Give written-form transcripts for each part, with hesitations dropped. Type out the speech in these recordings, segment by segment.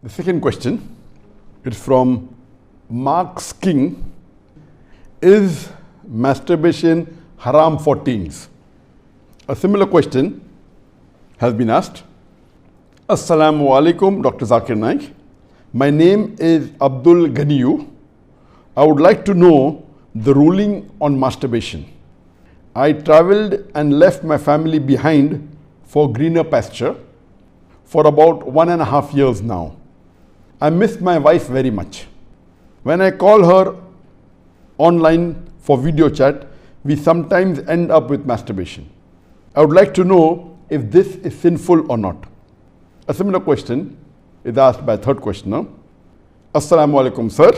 The second question is from Marx King. Is masturbation haram for teens? A similar question has been asked. Assalamu alaikum, Dr. Zakir Naik. My name is Abdul Ganiyu. I would like to know the ruling on masturbation. I traveled and left my family behind for greener pasture for about 1.5 years now. I miss my wife very much. When I call her online for video chat, we sometimes end up with masturbation. I would like to know if this is sinful or not. A similar question is asked by a third questioner. Assalamu alaikum, sir.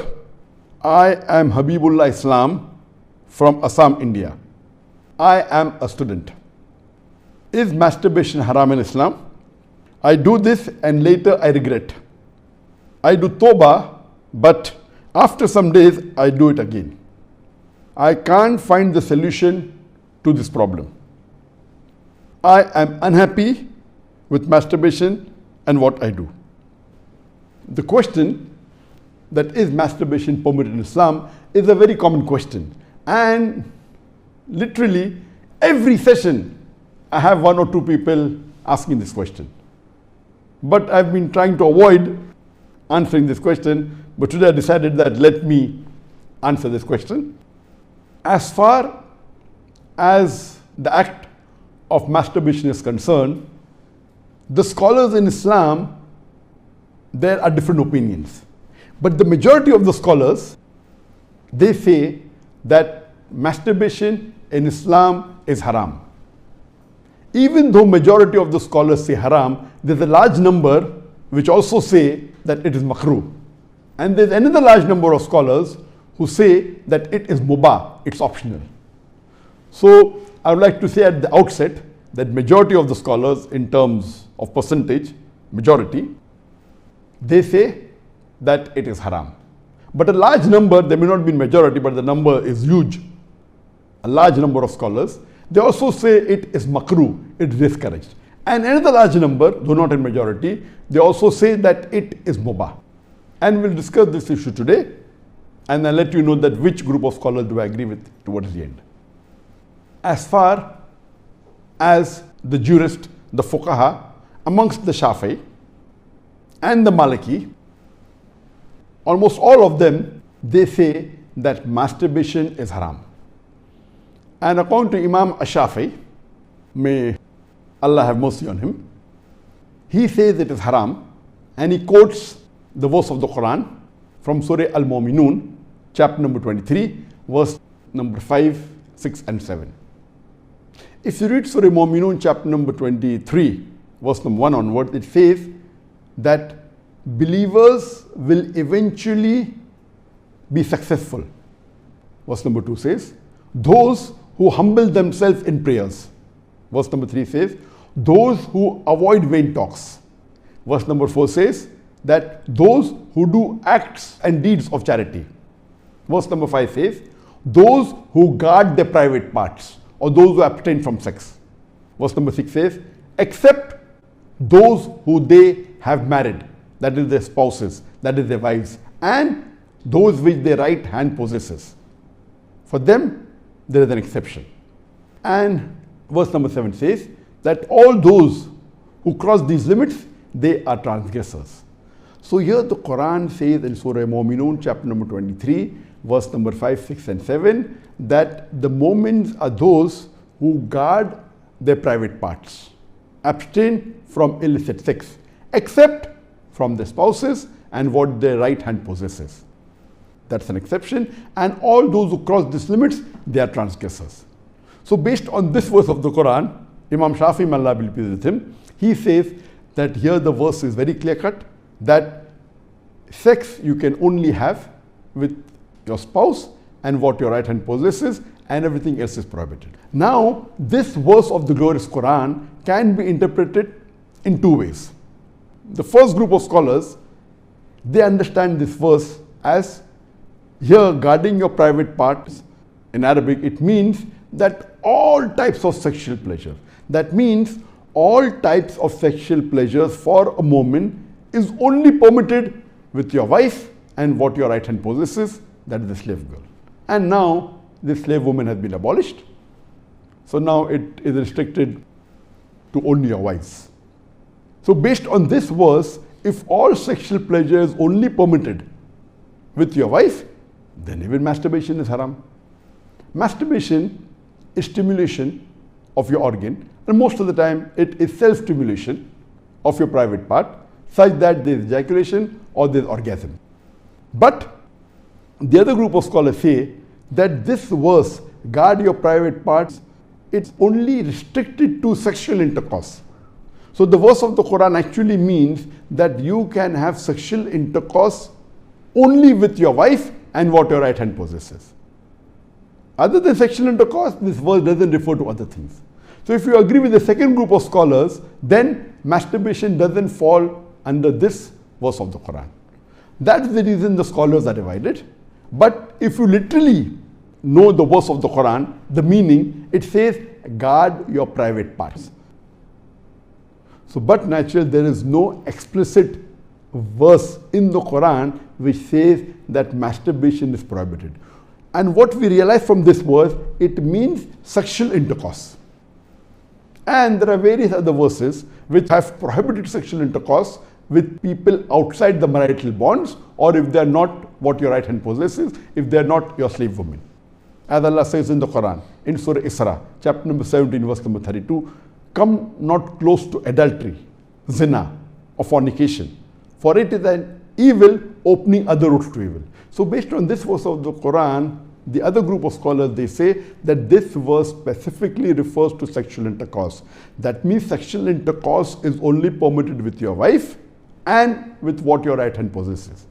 I am Habibullah Islam from Assam, India. I am a student. Is masturbation haram in Islam? I do this and later I regret. I do tawbah, but after some days I do it again. I can't find the solution to this problem. I am unhappy with masturbation and what I do. The question that is masturbation permitted in Islam is a very common question, and literally every session I have 1 or 2 people asking this question. But I've been trying to avoid answering this question, but today I decided that let me answer this question. As far as the act of masturbation is concerned, the scholars in Islam, there are different opinions. But the majority of the scholars, they say that masturbation in Islam is haram. Even though majority of the scholars say haram, there's a large number which also say that it is makruh. And there's another large number of scholars who say that it is mubah, it's optional. So I would like to say at the outset that majority of the scholars, in terms of percentage, majority, they say that it is haram. But a large number, there may not be majority, but the number is huge. A large number of scholars, they also say it is makruh, it is discouraged. And another large number, though not in majority, they also say that it is mubah. And we'll discuss this issue today, and I'll let you know that which group of scholars do I agree with towards the end. As far as the jurist, the fuqaha, amongst the Shafi'i and the Maliki, almost all of them, they say that masturbation is haram. And according to Imam Ash-Shafi'i, may Allah have mercy on him, he says it is haram, and he quotes the verse of the Quran from Surah Al-Mu'minun, chapter number 23, verse number 5, 6 and 7. If you read Surah Al-Mu'minun, chapter number 23, verse number 1 onward, it says that believers will eventually be successful. Verse number 2 says, those who humble themselves in prayers. Verse number 3 says, those who avoid vain talks. Verse number 4 says that those who do acts and deeds of charity. Verse number 5 says, those who guard their private parts, or those who abstain from sex. Verse number 6 says, except those who they have married, that is their spouses, that is their wives, and those which their right hand possesses. For them, there is an exception. And verse number 7 says that all those who cross these limits, they are transgressors. So here the Quran says in Surah Mu'minun, chapter number 23, verse number 5, 6 and 7, that the mu'mins are those who guard their private parts, abstain from illicit sex, except from their spouses and what their right hand possesses. That's an exception. And all those who cross these limits, they are transgressors. So based on this verse of the Quran, Imam Shafi'i, may Allah be pleased with him, he says that here the verse is very clear cut, that sex you can only have with your spouse and what your right hand possesses, and everything else is prohibited. Now, this verse of the glorious Quran can be interpreted in 2 ways. The first group of scholars, they understand this verse as here guarding your private parts. In Arabic, it means that all types of sexual pleasure. That means all types of sexual pleasures for a moment is only permitted with your wife and what your right hand possesses, that is the slave girl. And now the slave woman has been abolished. So now it is restricted to only your wives. So based on this verse, if all sexual pleasure is only permitted with your wife, then even masturbation is haram. Masturbation is stimulation of your organ, and most of the time it is self-stimulation of your private part, such that there is ejaculation or there is orgasm. But the other group of scholars say that this verse, guard your private parts, it's only restricted to sexual intercourse. So the verse of the Quran actually means that you can have sexual intercourse only with your wife and what your right hand possesses. Other than sexual intercourse, this verse doesn't refer to other things. So if you agree with the second group of scholars, then masturbation doesn't fall under this verse of the Quran. That's the reason the scholars are divided. But if you literally know the verse of the Quran, the meaning, it says, guard your private parts. So, but naturally, there is no explicit verse in the Quran which says that masturbation is prohibited. And what we realize from this verse, it means sexual intercourse. And there are various other verses which have prohibited sexual intercourse with people outside the marital bonds, or if they are not what your right hand possesses, if they are not your slave woman. As Allah says in the Quran, in Surah Isra, chapter number 17, verse number 32, come not close to adultery, zina, or fornication, for it is an evil opening other routes to evil. So based on this verse of the Quran, the other group of scholars, they say that this verse specifically refers to sexual intercourse. That means sexual intercourse is only permitted with your wife and with what your right hand possesses.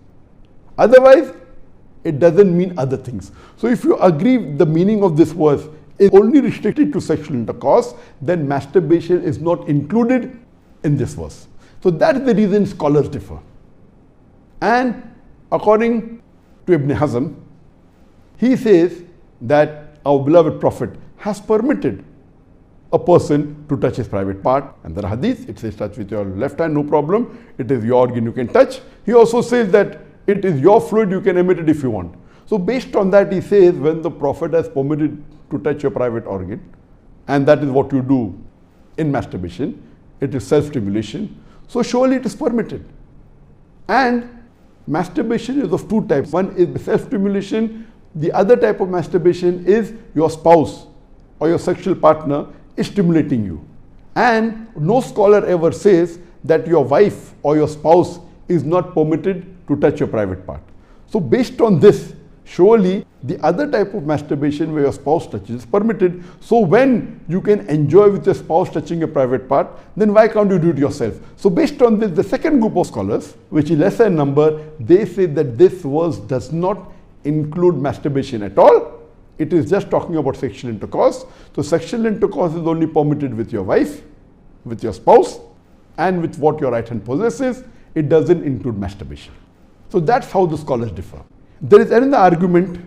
Otherwise, it doesn't mean other things. So if you agree the meaning of this verse is only restricted to sexual intercourse, then masturbation is not included in this verse. So that's the reason scholars differ. And according to Ibn Hazm, he says that our beloved Prophet has permitted a person to touch his private part. And there are hadith, it says touch with your left hand, no problem. It is your organ, you can touch. He also says that it is your fluid, you can emit it if you want. So based on that, he says when the Prophet has permitted to touch your private organ, and that is what you do in masturbation, it is self-stimulation, so surely it is permitted. And masturbation is of two types. One is self-stimulation. The other type of masturbation is your spouse or your sexual partner is stimulating you. And no scholar ever says that your wife or your spouse is not permitted to touch your private part. So based on this, surely the other type of masturbation where your spouse touches is permitted. So when you can enjoy with your spouse touching your private part, then why can't you do it yourself? So based on this, the second group of scholars, which is lesser in number, they say that this verse does not include masturbation at all. It is just talking about sexual intercourse. So sexual intercourse is only permitted with your wife, with your spouse, and with what your right hand possesses. It doesn't include masturbation. So that's how the scholars differ. There is another argument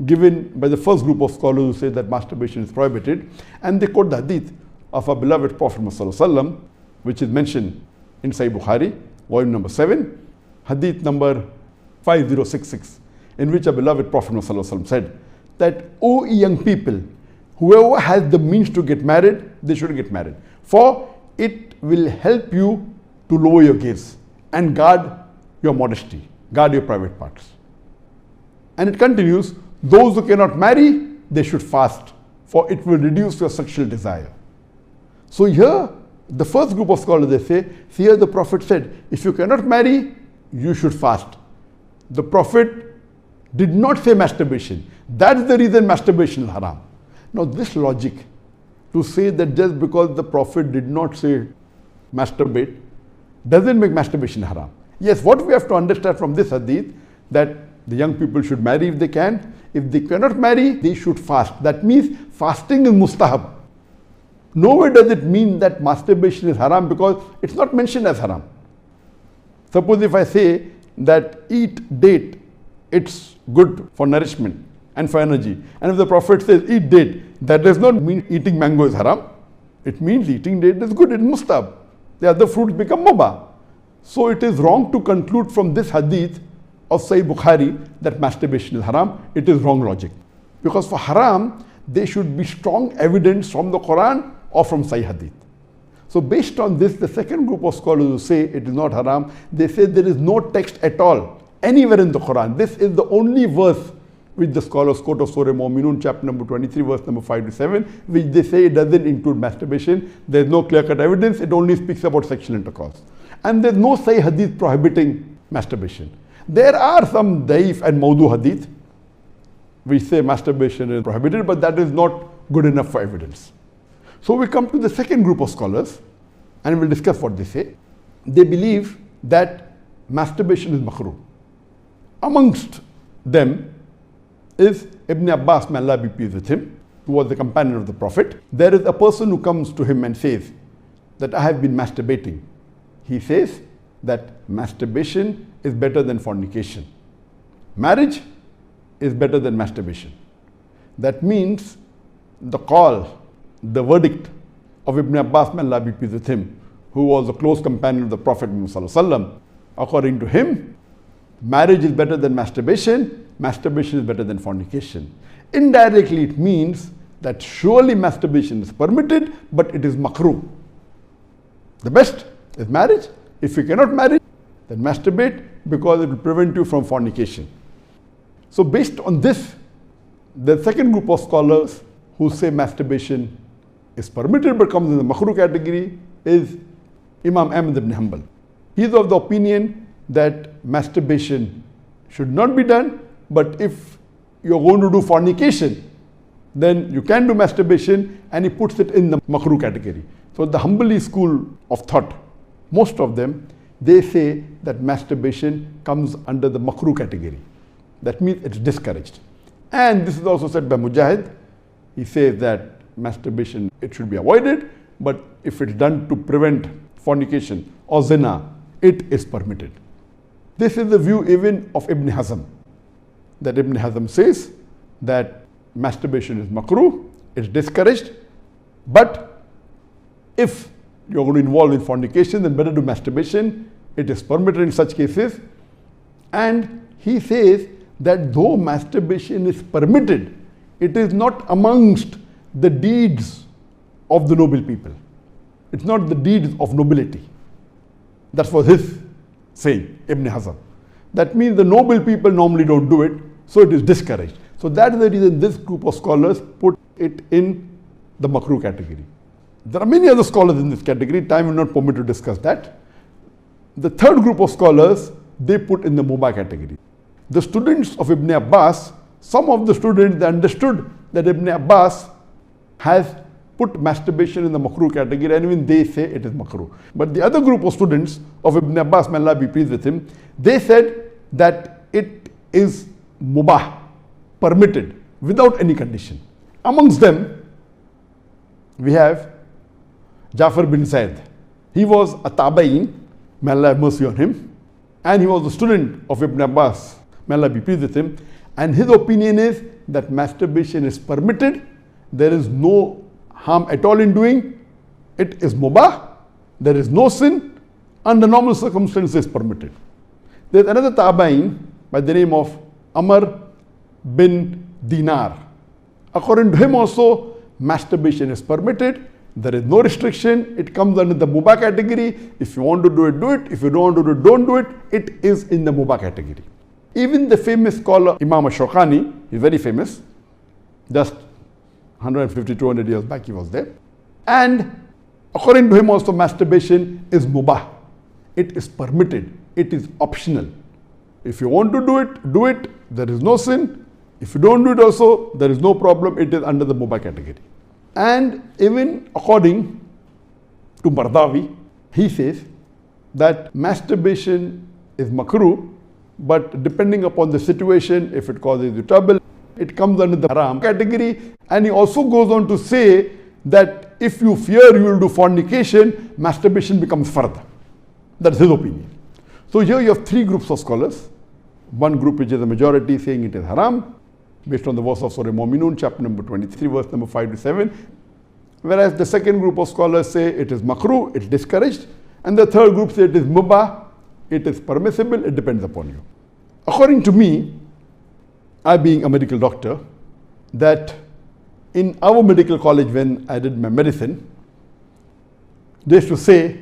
given by the first group of scholars who say that masturbation is prohibited, and they quote the hadith of our beloved Prophet Muhammad, which is mentioned in Sahih Bukhari, volume number 7, hadith number 5066, in which our beloved Prophet Muhammad said that, O young people, whoever has the means to get married, they should get married, for it will help you to lower your gaze and guard your modesty, guard your private parts. And it continues, those who cannot marry, they should fast, for it will reduce your sexual desire. So here, the first group of scholars, they say, here the Prophet said, if you cannot marry, you should fast. The Prophet did not say masturbation. That's the reason masturbation is haram. Now this logic, to say that just because the Prophet did not say masturbate, doesn't make masturbation haram. Yes, what we have to understand from this hadith, that the young people should marry if they can. If they cannot marry, they should fast. That means fasting is mustahab. Nowhere does it mean that masturbation is haram, because it's not mentioned as haram. Suppose if I say that eat date, it's good for nourishment and for energy. And if the Prophet says eat date, that does not mean eating mango is haram. It means eating date is good, it's mustahab. The other fruits become mubah. So it is wrong to conclude from this hadith of Sahih Bukhari that masturbation is haram. It is wrong logic. Because for haram, there should be strong evidence from the Quran or from Sahih hadith. So based on this, the second group of scholars who say it is not haram, they say there is no text at all anywhere in the Quran. This is the only verse which the scholars quote of Surah Mu'minun, chapter number 23, verse number 5 to 7, which they say it doesn't include masturbation. There is no clear-cut evidence. It only speaks about sexual intercourse. And there is no Sahih hadith prohibiting masturbation. There are some daif and mawdu hadith which say masturbation is prohibited, but that is not good enough for evidence. So we come to the second group of scholars and we'll discuss what they say. They believe that masturbation is makruh. Amongst them is Ibn Abbas, may Allah be pleased with him, who was the companion of the Prophet. There is a person who comes to him and says that I have been masturbating. He says that masturbation is better than fornication. Marriage is better than masturbation. That means the call, the verdict of Ibn Abbas, may Allah be pleased with him, who was a close companion of the Prophet Muhammad, according to him, marriage is better than masturbation, masturbation is better than fornication. Indirectly, it means that surely masturbation is permitted, but it is makruh. The best is marriage. If you cannot marry, then masturbate, because it will prevent you from fornication. So based on this, the second group of scholars who say masturbation is permitted but comes in the makruh category is Imam Ahmad ibn Hanbal. He is of the opinion that masturbation should not be done, but if you're going to do fornication, then you can do masturbation, and he puts it in the makruh category. So the Hanbali school of thought, most of them, they say that masturbation comes under the makruh category. That means it's discouraged. And this is also said by Mujahid. He says that masturbation, it should be avoided, but if it's done to prevent fornication or zina, it is permitted. This is the view even of Ibn Hazm, that Ibn Hazm says that masturbation is makruh, it's discouraged, but if you're going to involve in fornication, then better do masturbation. It is permitted in such cases. And he says that though masturbation is permitted, it is not amongst the deeds of the noble people. It's not the deeds of nobility. That was his saying, Ibn Hazm. That means the noble people normally don't do it, so it is discouraged. So that is the reason this group of scholars put it in the makruh category. There are many other scholars in this category. Time will not permit to discuss that. The third group of scholars, they put in the mubah category. The students of Ibn Abbas, some of the students, they understood that Ibn Abbas has put masturbation in the makruh category, and even they say it is makruh. But the other group of students of Ibn Abbas, may Allah be pleased with him, they said that it is mubah, permitted, without any condition. Amongst them, we have Jafar bin Zaid. He was a tabain, may Allah have mercy on him, and he was a student of Ibn Abbas, may Allah be pleased with him, and his opinion is that masturbation is permitted, there is no harm at all in doing, it is mubah, there is no sin, under normal circumstances permitted. There is another tabain by the name of Amr bin Dinar. According to him also, masturbation is permitted, there is no restriction, it comes under the mubah category. If you want to do it, do it. If you don't want to do it, don't do it. It is in the mubah category. Even the famous scholar Imam Shawkani, he's very famous, just 150, 200 years back he was there. And according to him also, masturbation is mubah. It is permitted. It is optional. If you want to do it, do it. There is no sin. If you don't do it also, there is no problem. It is under the mubah category. And even according to Mardawi, he says that masturbation is makruh, but depending upon the situation, if it causes you trouble, it comes under the haram category. And he also goes on to say that if you fear you will do fornication, masturbation becomes fard. That's his opinion. So here you have three groups of scholars. One group which is a majority saying it is haram, based on the verse of Surah Mu'minun, chapter number 23, verse number 5 to 7. Whereas the second group of scholars say it is makruh, it's discouraged. And the third group say it is mubah, it is permissible, it depends upon you. According to me, I being a medical doctor, that in our medical college when I did my medicine, they used to say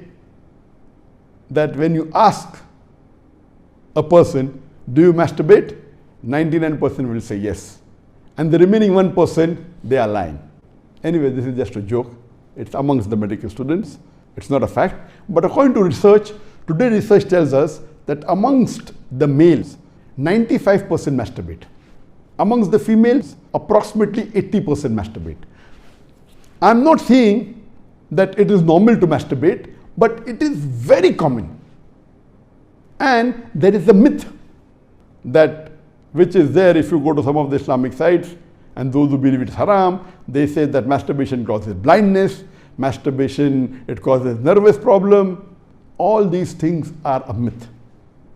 that when you ask a person, do you masturbate? 99% will say yes. And the remaining 1%, they are lying. Anyway, this is just a joke. It's amongst the medical students. It's not a fact. But according to research, today research tells us that amongst the males, 95% masturbate. Amongst the females, approximately 80% masturbate. I'm not saying that it is normal to masturbate, but it is very common. And there is a myth that which is there if you go to some of the Islamic sites, and those who believe it's haram, they say that masturbation causes blindness, masturbation, it causes nervous problem. All these things are a myth.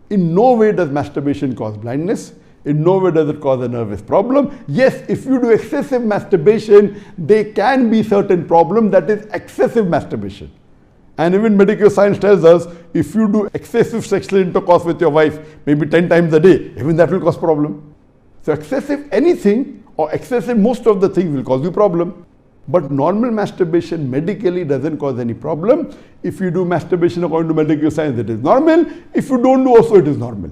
In no way does masturbation cause blindness. In no way does it cause a nervous problem. Yes, if you do excessive masturbation, there can be certain problem, that is excessive masturbation. And even medical science tells us, if you do excessive sexual intercourse with your wife, maybe 10 times a day, even that will cause problem. So excessive anything or excessive most of the things will cause you problem. But normal masturbation medically doesn't cause any problem. If you do masturbation according to medical science, it is normal. If you don't do also, it is normal.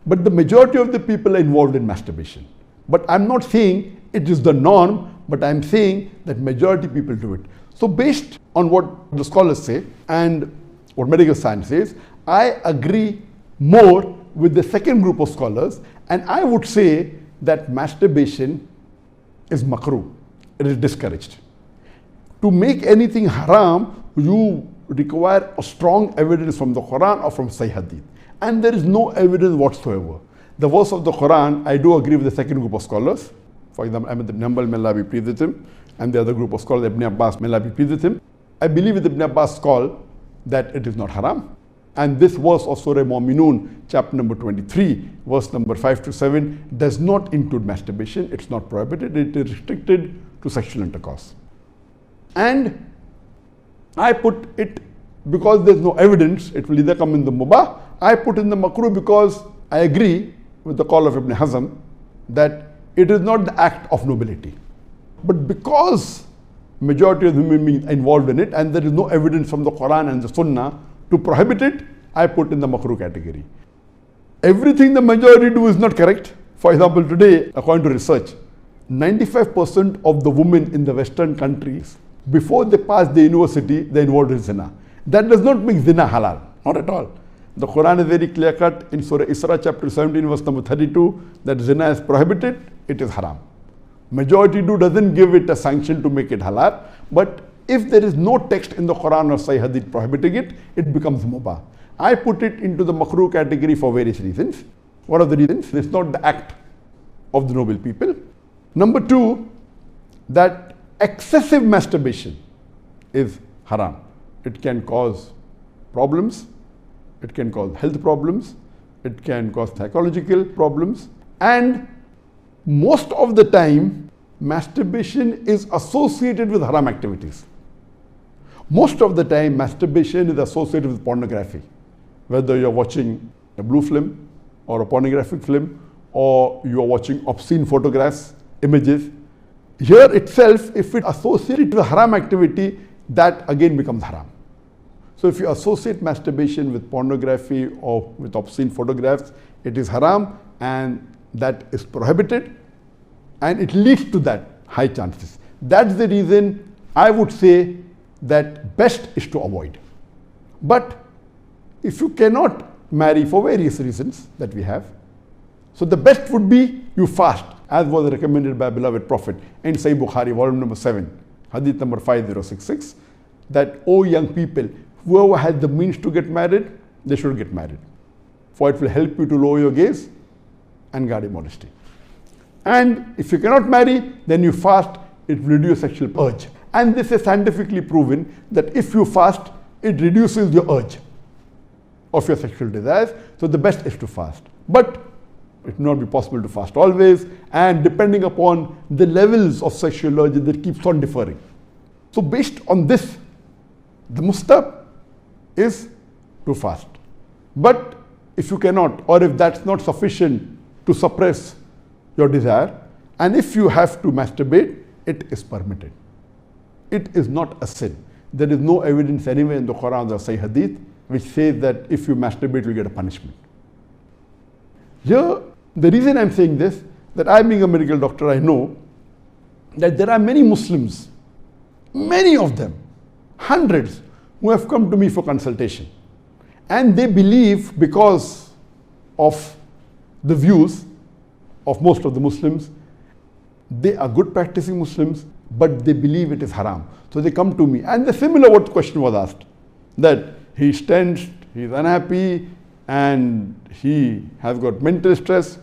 But the majority of the people are involved in masturbation. But I'm not saying it is the norm, but I'm saying that majority people do it. So based on what the scholars say and what medical science says, I agree more with the second group of scholars, and I would say that masturbation is makruh. It is discouraged. To make anything haram, you require a strong evidence from the Quran or from Sahih Hadith. And there is no evidence whatsoever. The verse of the Quran, I do agree with the second group of scholars. For example, Ahmad ibn Hanbal, may Allah be pleased with him, and the other group of scholars, Ibn Abbas, may Allah be pleased with him. I believe with Ibn Abbas' call that it is not haram. And this verse of Surah Mu'minun, chapter number 23, verse number 5 to 7, does not include masturbation. It's not prohibited. It is restricted to sexual intercourse. And I put it because there's no evidence, it will either come in the mubah. I put in the makruh because I agree with the call of Ibn Hazm that it is not the act of nobility. But because majority of human beings are involved in it and there is no evidence from the Quran and the Sunnah to prohibit it, I put in the makruh category. Everything the majority do is not correct. For example, today, according to research, 95% of the women in the Western countries, before they pass the university, they are involved in zina. That does not make zina halal, not at all. The Quran is very clear cut in Surah Isra chapter 17 verse number 32 that zina is prohibited, it is haram. Majority doesn't give it a sanction to make it halal, but if there is no text in the Quran or Sahih Hadith prohibiting it, it becomes mubah. I put it into the makruh category for various reasons. What are the reasons? It's not the act of the noble people. Number two, that excessive masturbation is haram. It can cause problems, it can cause health problems, it can cause psychological problems, and most of the time masturbation is associated with haram activities. Most of the time masturbation is associated with pornography, whether you're watching a blue film or a pornographic film, or you are watching obscene photographs, images. Here itself, if it associated with haram activity, that again becomes haram. So if you associate masturbation with pornography or with obscene photographs, it is haram and that is prohibited, and it leads to that high chances. That's the reason I would say that best is to avoid. But if you cannot marry for various reasons that we have, so the best would be you fast, as was recommended by beloved Prophet in Sahih Bukhari, volume number 7, hadith number 5066, that, O young people, whoever has the means to get married, they should get married. For it will help you to lower your gaze and guard your modesty. And if you cannot marry, then you fast, it will reduce sexual urge. And this is scientifically proven that if you fast, it reduces your urge of your sexual desires. So the best is to fast. But it will not be possible to fast always, and depending upon the levels of sexual urge, that keeps on differing. So based on this, the mustahab is to fast. But if you cannot, or if that's not sufficient to suppress your desire, and if you have to masturbate, it is permitted. It is not a sin. There is no evidence anywhere in the Quran or Sahih Hadith which says that if you masturbate, you'll get a punishment. Here, the reason I'm saying this, that I being a medical doctor, I know that there are many Muslims, many of them, hundreds, who have come to me for consultation. And they believe, because of the views of most of the Muslims, they are good practicing Muslims, but they believe it is haram. So they come to me. And the similar what question was asked, that he's tensed, he's unhappy, and he has got mental stress.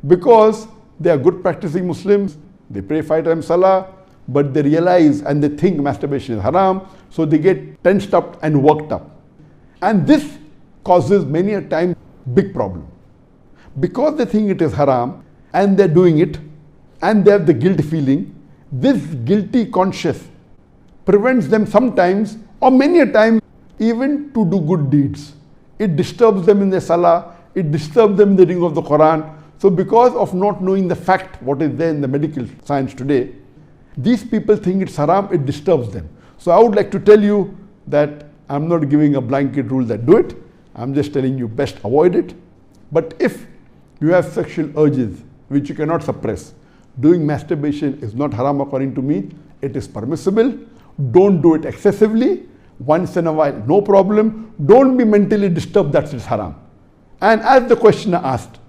Because they are good practicing Muslims, they pray 5 times salah, but they realize and they think masturbation is haram, so they get tensed up and worked up. And this causes many a time big problem. Because they think it is haram and they're doing it and they have the guilt feeling, this guilty conscience prevents them sometimes or many a time even to do good deeds. It disturbs them in their salah, it disturbs them in the reading of the Quran. So because of not knowing the fact, what is there in the medical science today, these people think it's haram, it disturbs them. So I would like to tell you that I'm not giving a blanket rule that do it. I'm just telling you best avoid it. But if you have sexual urges which you cannot suppress, doing masturbation is not haram according to me. It is permissible. Don't do it excessively. Once in a while, no problem. Don't be mentally disturbed that it's haram. And as the questioner asked,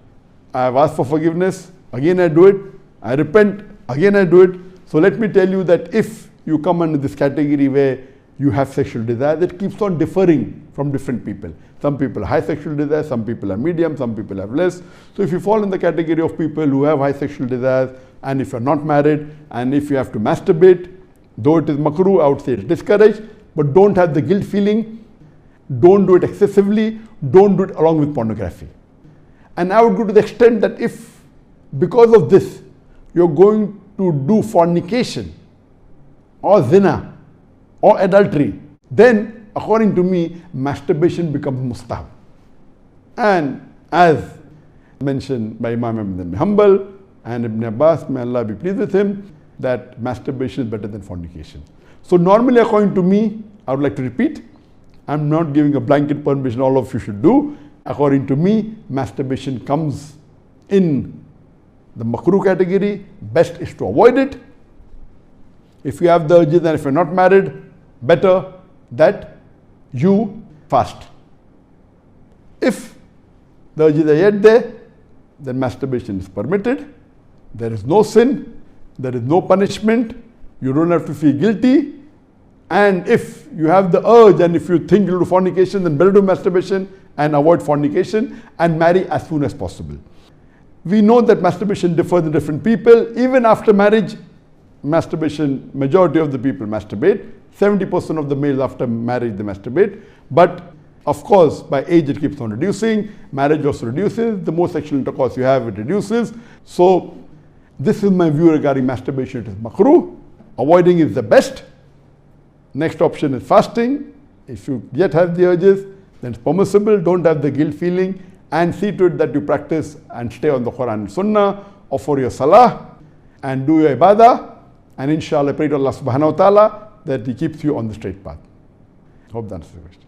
I have asked for forgiveness. Again I do it. I repent. Again I do it. So let me tell you that if you come under this category where you have sexual desire, that keeps on differing from different people. Some people have high sexual desire, some people are medium, some people have less. So if you fall in the category of people who have high sexual desires, and if you're not married, and if you have to masturbate, though it is makruh, I would say it's discouraged, but don't have the guilt feeling, don't do it excessively, don't do it along with pornography. And I would go to the extent that if, because of this, you're going to do fornication, or zina, or adultery, then according to me, masturbation becomes mustahab. And as mentioned by Imam Ahmad bin Hanbal and Ibn Abbas, may Allah be pleased with him, that masturbation is better than fornication. So normally according to me, I would like to repeat, I'm not giving a blanket permission all of you should do. According to me, masturbation comes in the makruh category. Best is to avoid it. If you have the urges and if you're not married, better that you fast. If the urges are yet there, then masturbation is permitted. There is no sin, there is no punishment, you don't have to feel guilty. And if you have the urge and if you think you'll do fornication, then better do masturbation and avoid fornication and marry as soon as possible. We know that masturbation differs in different people. Even after marriage, masturbation, majority of the people masturbate. 70% of the males after marriage they masturbate. But of course, by age it keeps on reducing. Marriage also reduces. The more sexual intercourse you have, it reduces. So this is my view regarding masturbation. It is makruh. Avoiding is the best. Next option is fasting. If you yet have the urges, then it's permissible. Don't have the guilt feeling, and see to it that you practice and stay on the Quran and Sunnah, offer your salah and do your ibadah, and inshallah pray to Allah subhanahu wa ta'ala that He keeps you on the straight path. Hope that answers the question.